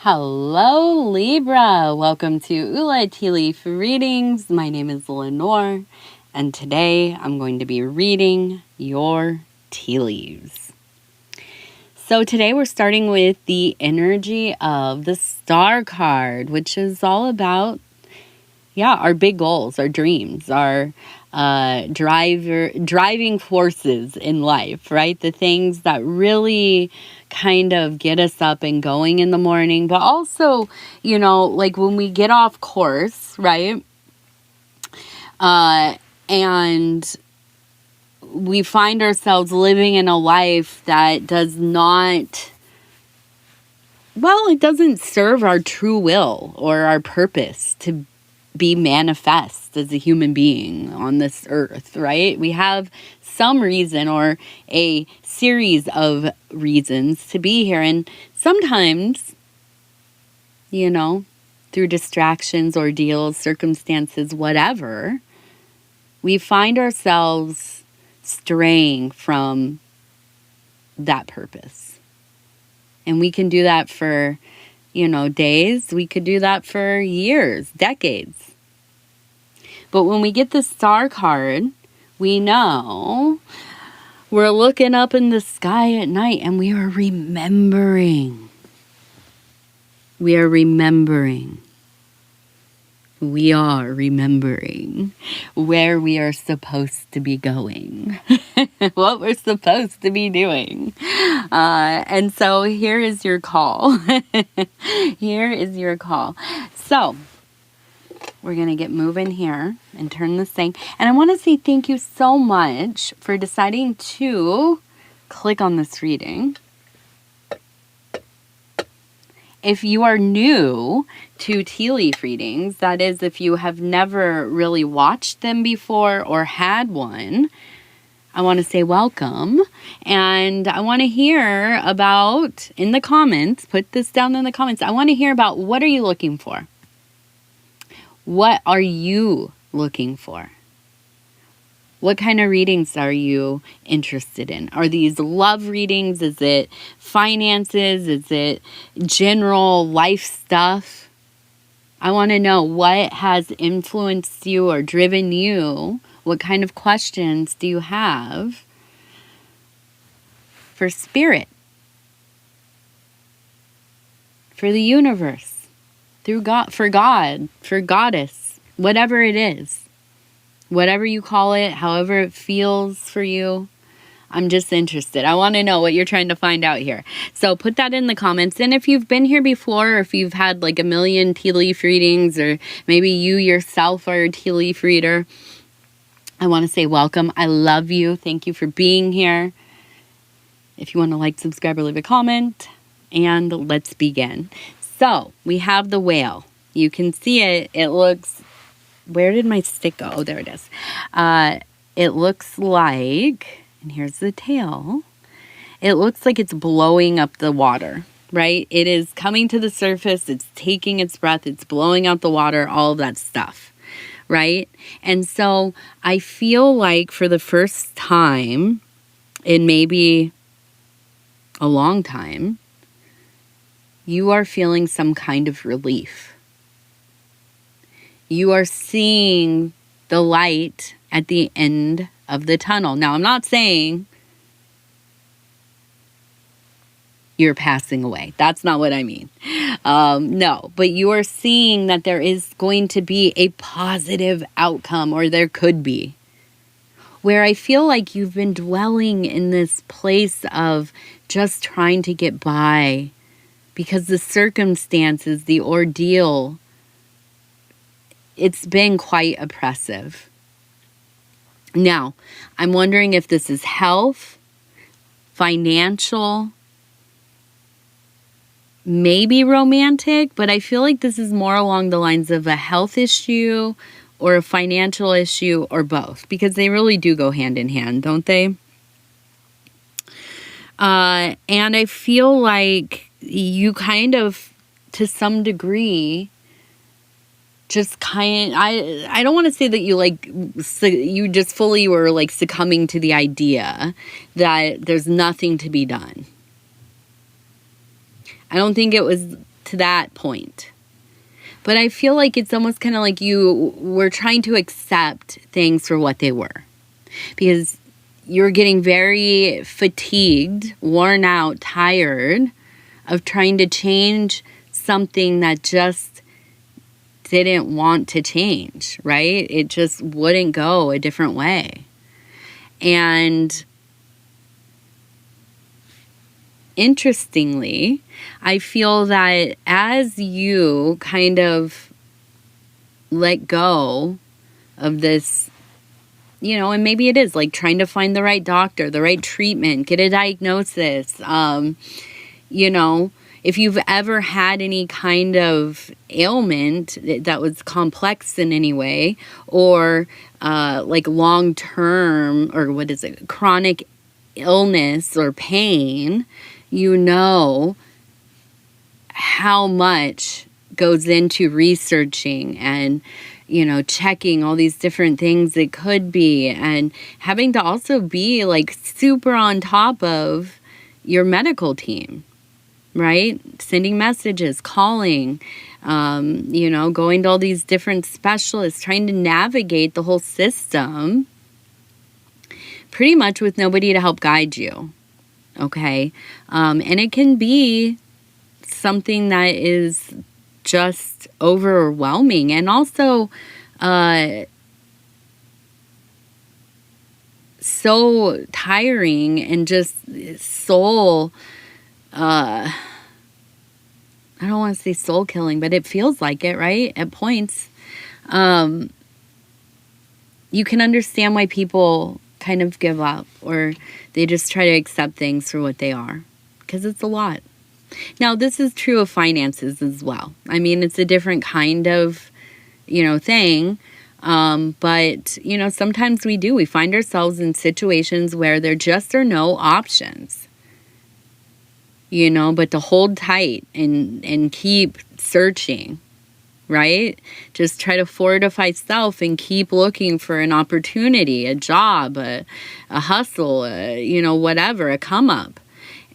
Hello, Libra. Welcome to Ula Tea Leaf Readings. My name is Lenor, and today I'm going to be reading your tea leaves. So today we're starting with the energy of the Star card, which is all about, our big goals, our dreams, our driving forces in life, right? The things that really kind of get us up and going in the morning, but also, like when we get off course, right? And we find ourselves living in a life that does not, it doesn't serve our true will or our purpose to be manifest as a human being on this earth, right? We have some reason or a series of reasons to be here. And sometimes, through distractions, ordeals, circumstances, whatever, we find ourselves straying from that purpose. And we can do that for days. We could do that for years, decades. But when we get the Star card, we know we're looking up in the sky at night and we are remembering. We are remembering where we are supposed to be going, what we're supposed to be doing. And so here is your call. Here is your call. So we're going to get moving here and turn this thing. And I want to say thank you so much for deciding to click on this reading. If you are new to tea leaf readings, that is, if you have never really watched them before or had one, I want to say welcome. And I want to hear about, in the comments, put this down in the comments. I want to hear about, what are you looking for? What are you looking for? What kind of readings are you interested in? Are these love readings? Is it finances? Is it general life stuff? I want to know what has influenced you or driven you. What kind of questions do you have for spirit, for the universe, through God, for goddess, whatever it is? Whatever you call it, however it feels for you, I'm just interested. I want to know what you're trying to find out here. So put that in the comments. And if you've been here before, or if you've had like a million tea leaf readings, or maybe you yourself are a tea leaf reader, I want to say welcome. I love you. Thank you for being here. If you want to like, subscribe, or leave a comment, and let's begin. So we have the whale. You can see it. It looks... Where did my stick go? Oh, there it is. It looks like, and here's the tail, it looks like it's blowing up the water, right? It is coming to the surface, it's taking its breath, it's blowing out the water, all of that stuff, right? And so I feel like for the first time in maybe a long time, you are feeling some kind of relief. You are seeing the light at the end of the tunnel. Now, I'm not saying you're passing away. That's not what I mean. No, but you are seeing that there is going to be a positive outcome, or there could be, where I feel like you've been dwelling in this place of just trying to get by because the circumstances, the ordeal, it's been quite oppressive. Now, I'm wondering if this is health, financial, maybe romantic, but I feel like this is more along the lines of a health issue or a financial issue, or both, because they really do go hand in hand, don't they? And I feel like you kind of, to some degree, just I don't want to say that you just fully were like succumbing to the idea that there's nothing to be done. I don't think it was to that point. But I feel like it's almost kind of like you were trying to accept things for what they were. Because you're getting very fatigued, worn out, tired of trying to change something that just didn't want to change, right? It just wouldn't go a different way. And interestingly, I feel that as you kind of let go of this, you know, and maybe it is like trying to find the right doctor, the right treatment, get a diagnosis. You know, if you've ever had any kind of ailment that was complex in any way, or like long-term, or what is it, chronic illness or pain, you know how much goes into researching and, you know, checking all these different things it could be, and having to also be like super on top of your medical team, right? Sending messages, calling, you know, going to all these different specialists, trying to navigate the whole system pretty much with nobody to help guide you. Okay. And it can be something that is just overwhelming, and also so tiring, and just soul, I don't want to say soul killing, but it feels like it, right? At points. You can understand why people kind of give up, or they just try to accept things for what they are, because it's a lot. Now, this is true of finances as well. I mean, it's a different kind of, you know, thing. But, you know, sometimes we find ourselves in situations where there just are no options, you know, but to hold tight and keep searching, right? Just try to fortify self and keep looking for an opportunity, a job, a hustle, you know, whatever, a come up.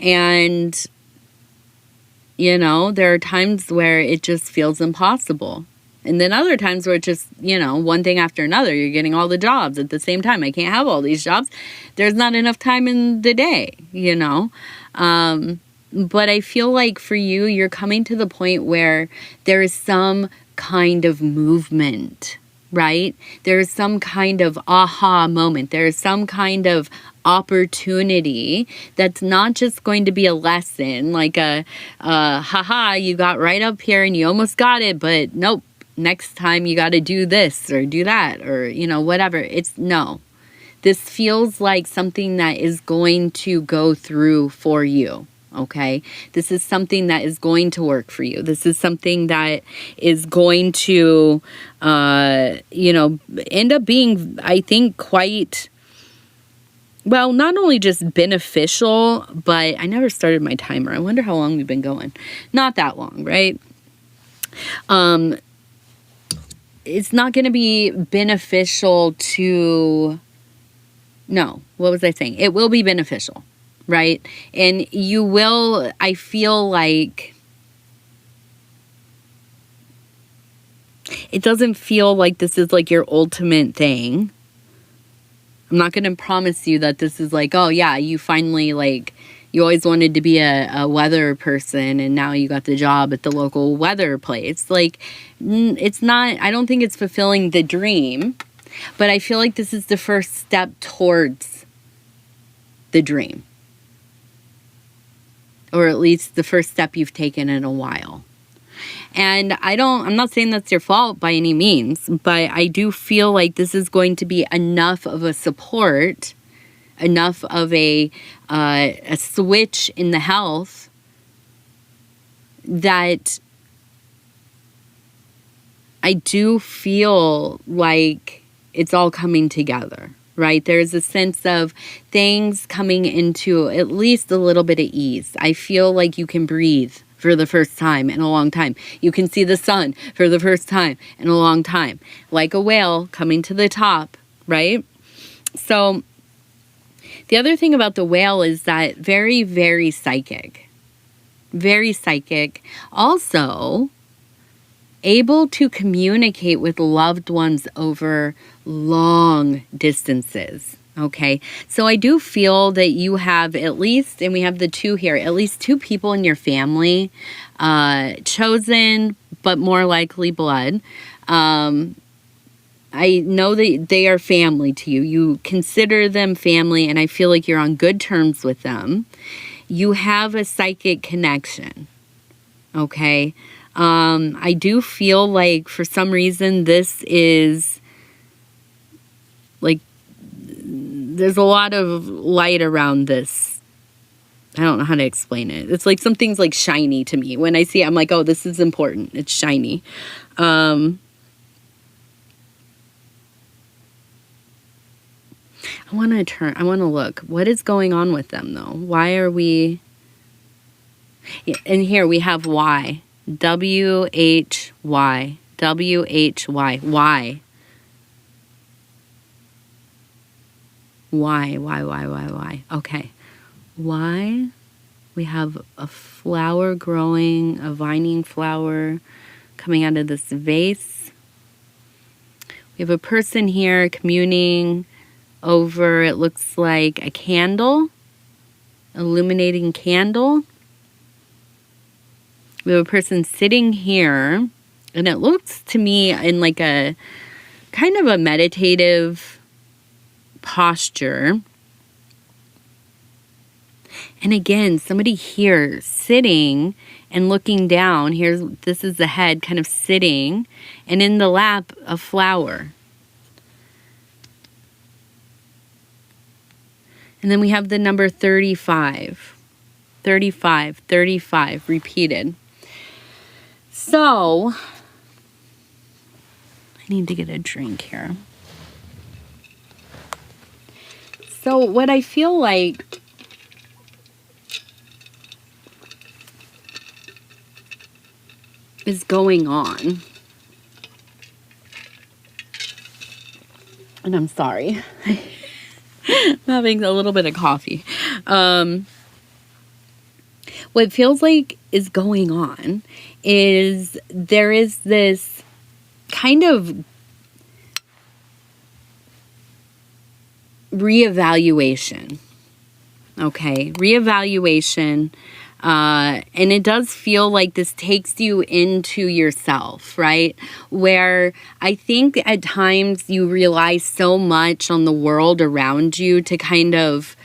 And, you know, there are times where it just feels impossible. And then other times where it's just, you know, one thing after another, you're getting all the jobs at the same time. I can't have all these jobs. There's not enough time in the day, you know. But I feel like for you, you're coming to the point where there is some kind of movement, right? There is some kind of aha moment. There is some kind of opportunity that's not just going to be a lesson, like haha, you got right up here and you almost got it, but nope, next time you got to do this or do that, or, you know, whatever. It's no. This feels like something that is going to go through for you. Okay, this is something that is going to work for you. This is something that is going to, you know, end up being, I think, quite, well, not only just beneficial, but I never started my timer. I wonder how long we've been going. Not that long, right? It's not going to be beneficial to, no, what was I saying? It will be beneficial. Right? And you will, I feel like, it doesn't feel like this is like your ultimate thing. I'm not going to promise you that this is like, oh yeah, you finally, like, you always wanted to be a weather person and now you got the job at the local weather place. Like, it's not, I don't think it's fulfilling the dream, but I feel like this is the first step towards the dream. Or at least the first step you've taken in a while. And I'm not saying that's your fault by any means, but I do feel like this is going to be enough of a support, enough of a switch in the health that I do feel like it's all coming together. Right? There's a sense of things coming into at least a little bit of ease. I feel like you can breathe for the first time in a long time. You can see the sun for the first time in a long time. Like a whale coming to the top, right? So the other thing about the whale is that very, very psychic. very psychic. Also, able to communicate with loved ones over long distances. Okay, so I do feel that you have at least, and we have the 2 here, at least 2 people in your family, chosen, but more likely blood. I know that they are family to you. You consider them family, and I feel like you're on good terms with them. You have a psychic connection. Okay, I do feel like for some reason this is like, there's a lot of light around this. I don't know how to explain it. It's like something's like shiny to me. When I see it, I'm like, oh, this is important. It's shiny. I want to look. What is going on with them though? Why are we... Yeah, and here we have Y. W-H-Y. W-H-Y. Why? Why? Okay. Why? We have a flower growing, a vining flower coming out of this vase. We have a person here communing over, it looks like a candle, illuminating candle. We have a person sitting here, and it looks to me in like a kind of a meditative posture. And again, somebody here sitting and looking down. This is the head kind of sitting, and in the lap, a flower. And then we have the number 35. 35, 35, repeated. So, I need to get a drink here. So what I feel like is going on, and I'm sorry, I'm having a little bit of coffee. What feels like is going on is there is this kind of reevaluation. Okay, reevaluation. And it does feel like this takes you into yourself, right? Where I think at times you rely so much on the world around you to kind of,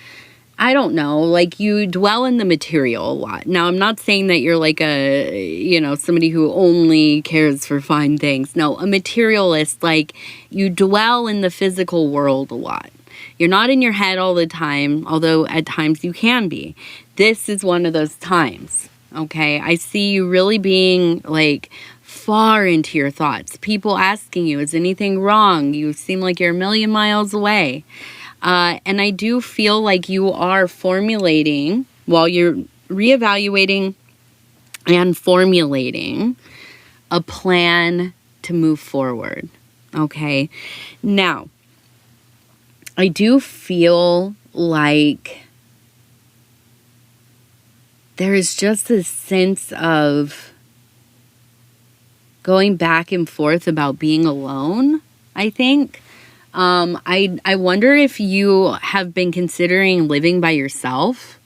I don't know, like you dwell in the material a lot. Now, I'm not saying that you're like somebody who only cares for fine things. No, a materialist, like you dwell in the physical world a lot. You're not in your head all the time, although at times you can be. This is one of those times, okay? I see you really being like far into your thoughts. People asking you, is anything wrong? You seem like you're a million miles away. And I do feel like you are formulating, while you're reevaluating and formulating, a plan to move forward, okay? Now, I do feel like there is just this sense of going back and forth about being alone, I think. I wonder if you have been considering living by yourself,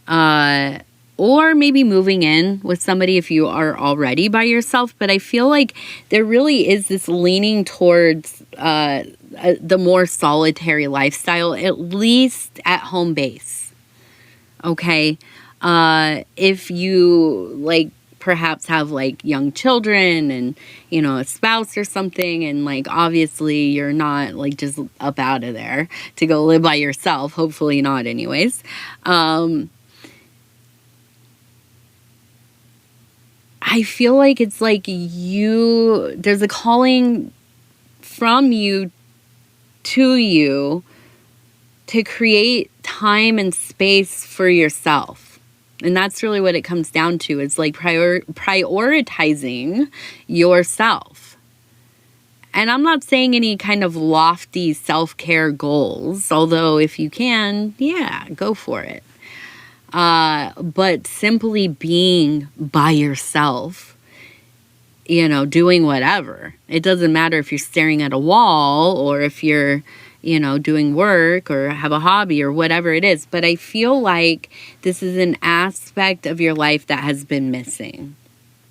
or maybe moving in with somebody if you are already by yourself. But I feel like there really is this leaning towards the more solitary lifestyle, at least at home base. Okay. If you like perhaps have like young children and, a spouse or something, and like obviously you're not like just up out of there to go live by yourself, hopefully not anyways. I feel like it's like there's a calling from you to you to create time and space for yourself. And that's really what it comes down to. It's like prioritizing yourself. And I'm not saying any kind of lofty self-care goals, although if you can, yeah, go for it. But simply being by yourself, doing whatever. It doesn't matter if you're staring at a wall or if you're, doing work or have a hobby or whatever it is. But I feel like this is an aspect of your life that has been missing.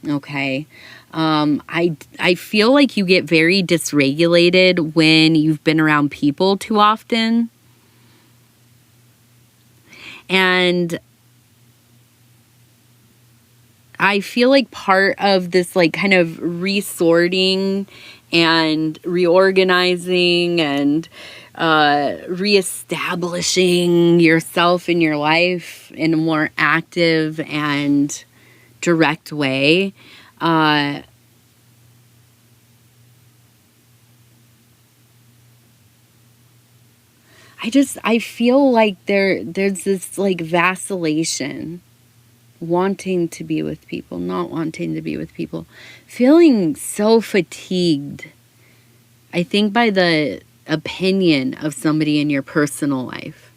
Okay. I feel like you get very dysregulated when you've been around people too often. And I feel like part of this like kind of resorting and reorganizing and reestablishing yourself in your life in a more active and direct way. I feel like there's this like vacillation, wanting to be with people, not wanting to be with people, feeling so fatigued, I think, by the opinion of somebody in your personal life.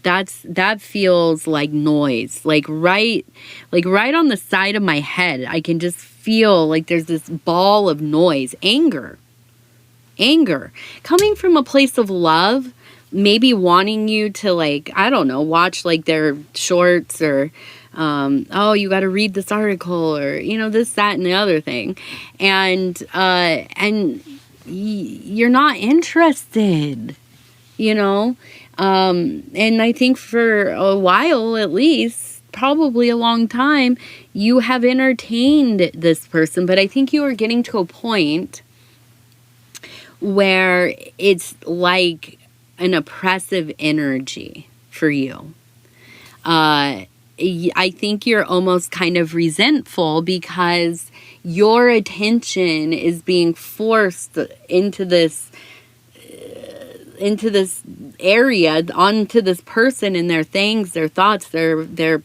That feels like noise, like right on the side of my head. I can just feel like there's this ball of noise, anger coming from a place of love, maybe wanting you to, like, I don't know, watch like their shorts or oh, you got to read this article or, this, that, and the other thing. And you're not interested, and I think for a while, at least, probably a long time, you have entertained this person. But I think you are getting to a point where it's like an oppressive energy for you. I think you're almost kind of resentful because your attention is being forced into this area, onto this person and their things, their thoughts, their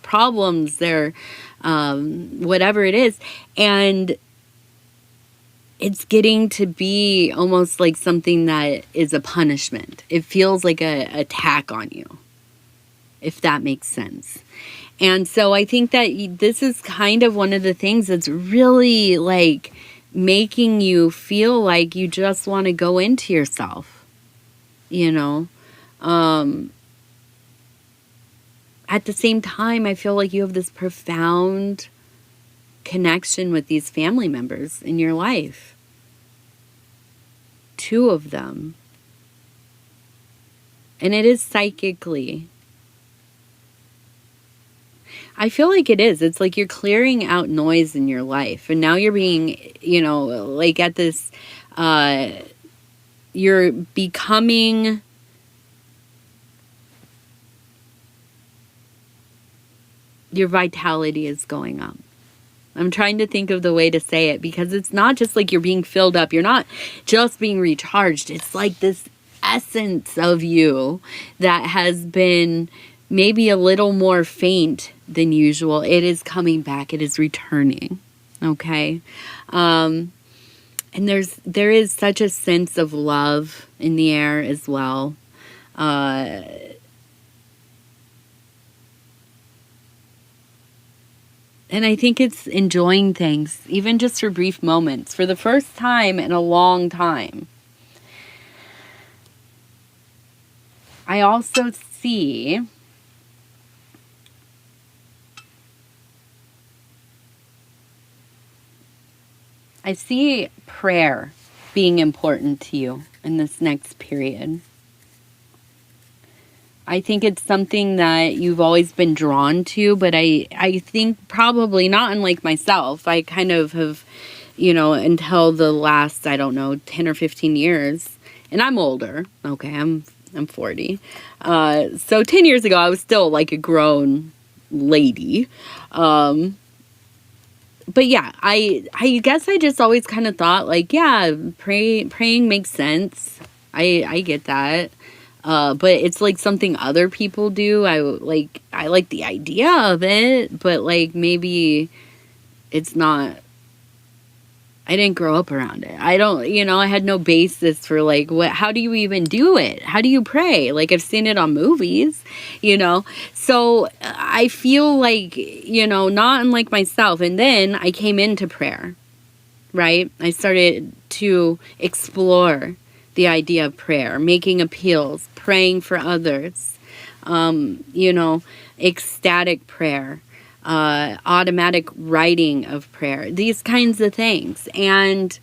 problems, their whatever it is. And it's getting to be almost like something that is a punishment. It feels like an attack on you, if that makes sense. And so I think that this is kind of one of the things that's really like making you feel like you just want to go into yourself, At the same time, I feel like you have this profound connection with these family members in your life. 2 of them. And it is psychically. I feel like it is. It's like you're clearing out noise in your life. And now you're being, like at this, you're becoming your vitality is going up. I'm trying to think of the way to say it because it's not just like you're being filled up. You're not just being recharged. It's like this essence of you that has been maybe a little more faint than usual. It is coming back. It is returning. Okay. And there is such a sense of love in the air as well. And I think it's enjoying things, even just for brief moments, for the first time in a long time. I also see prayer being important to you in this next period. I think it's something that you've always been drawn to, but I think probably not unlike myself. I kind of have, until the last, 10 or 15 years, and I'm older. Okay, I'm 40. So 10 years ago, I was still like a grown lady. But yeah, I guess I just always kind of thought like, yeah, praying makes sense. I get that. But it's like something other people do. I like the idea of it, but like maybe it's not I didn't grow up around it. I don't, I had no basis for like, how do you even do it? How do you pray? Like, I've seen it on movies, So I feel like, not unlike myself. And then I came into prayer, right? I started to explore the idea of prayer, making appeals, praying for others, ecstatic prayer, automatic writing of prayer, these kinds of things. And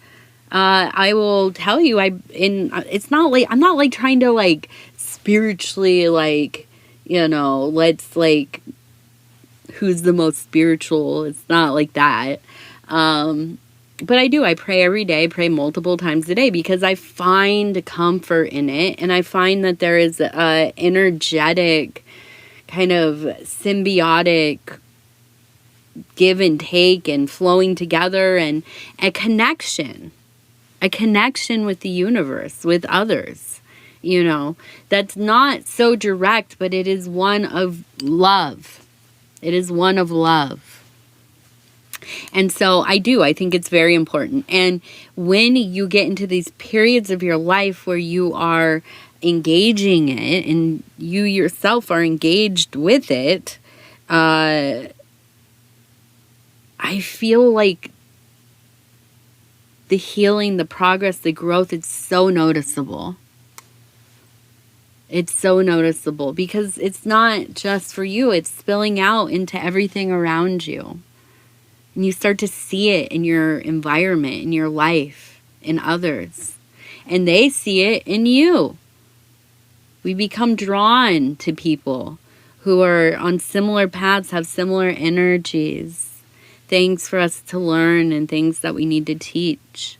I will tell you, it's not like, I'm not like trying to like spiritually like, let's like, who's the most spiritual. It's not like that. But I pray every day, pray multiple times a day, because I find comfort in it. And I find that there is a energetic kind of symbiotic give and take and flowing together, and a connection with the universe, with others, that's not so direct, but it is one of love. It is one of love. And so I think it's very important. And when you get into these periods of your life where you are engaging it and you yourself are engaged with it, I feel like the healing, the progress, the growth, it's so noticeable. It's so noticeable because it's not just for you. It's spilling out into everything around you. And you start to see it in your environment, in your life, in others. And they see it in you. We become drawn to people who are on similar paths, have similar energies, things for us to learn and things that we need to teach.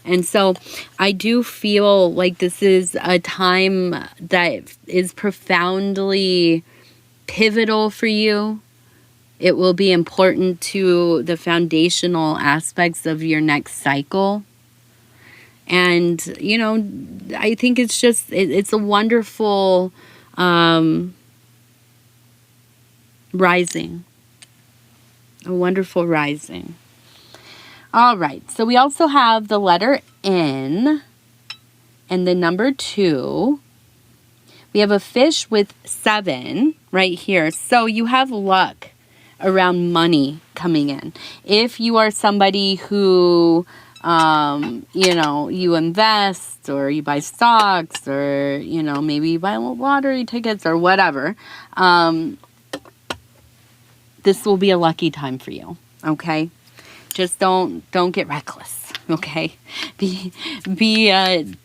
And so I do feel like this is a time that is profoundly pivotal for you. It will be important to the foundational aspects of your next cycle. And, I think it's just, it's a wonderful rising. A wonderful rising. All right. So we also have the letter N and the number 2. We have a fish with 7 right here. So you have luck around money coming in. If you are somebody who, you invest or you buy stocks or, maybe you buy lottery tickets or whatever, this will be a lucky time for you. Okay. Just don't get reckless. Okay. Be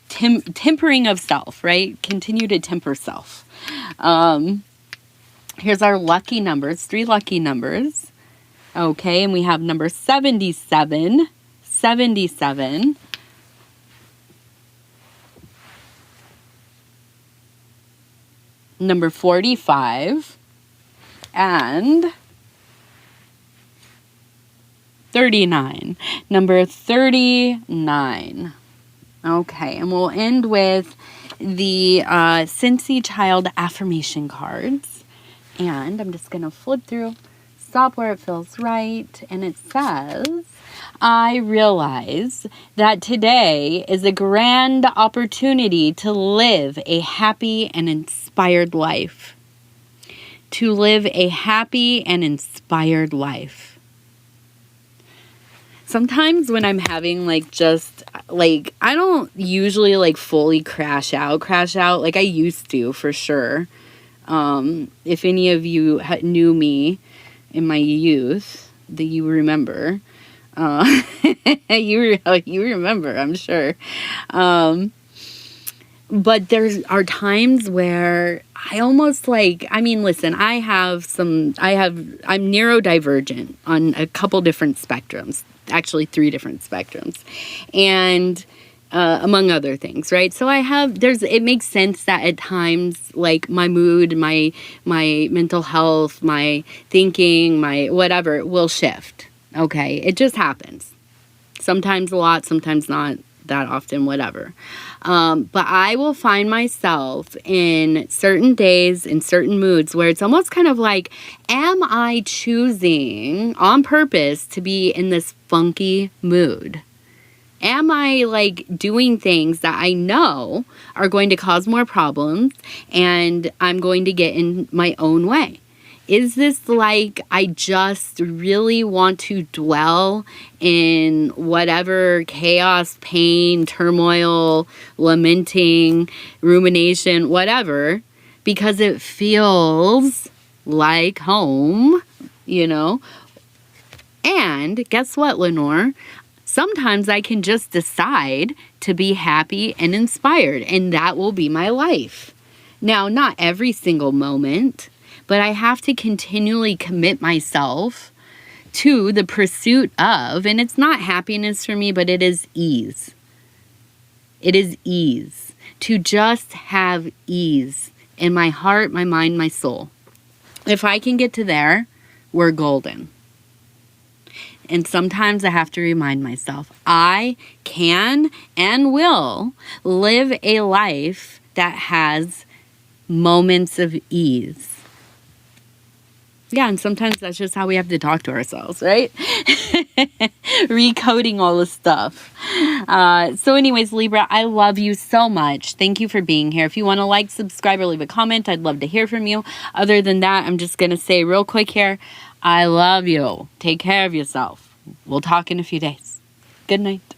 tempering of self, right? Continue to temper self. Here's our lucky numbers, 3 lucky numbers. Okay, and we have number 77, number 45, and 39. Number 39. Okay, and we'll end with the Cincy Child affirmation cards. And I'm just going to flip through, stop where it feels right. And it says, I realize that today is a grand opportunity to live a happy and inspired life. To live a happy and inspired life. Sometimes when I'm having I don't usually fully crash out like I used to, for sure. If any of you knew me in my youth, that you remember, you remember, I'm sure. But there are times where I almost listen, I'm neurodivergent on a couple different spectrums, actually 3 different spectrums. And among other things, right? So it makes sense that at times, my mood, my mental health, my thinking, my whatever will shift, okay? It just happens. Sometimes a lot, sometimes not that often, whatever. But I will find myself in certain days, in certain moods, where it's almost kind of like, am I choosing on purpose to be in this funky mood? Am I like doing things that I know are going to cause more problems and I'm going to get in my own way? Is this like I just really want to dwell in whatever chaos, pain, turmoil, lamenting, rumination, whatever, because it feels like home, you know? And guess what, Lenor? Sometimes I can just decide to be happy and inspired, and that will be my life. Now, not every single moment, but I have to continually commit myself to the pursuit of, and it's not happiness for me, but it is ease. It is ease. To just have ease in my heart, my mind, my soul. If I can get to there, we're golden. And sometimes I have to remind myself, I can and will live a life that has moments of ease. Yeah, and sometimes that's just how we have to talk to ourselves, right? Recoding all this stuff. So anyways, Libra, I love you so much. Thank you for being here. If you want to like, subscribe, or leave a comment, I'd love to hear from you. Other than that, I'm just going to say real quick here, I love you. Take care of yourself. We'll talk in a few days. Good night.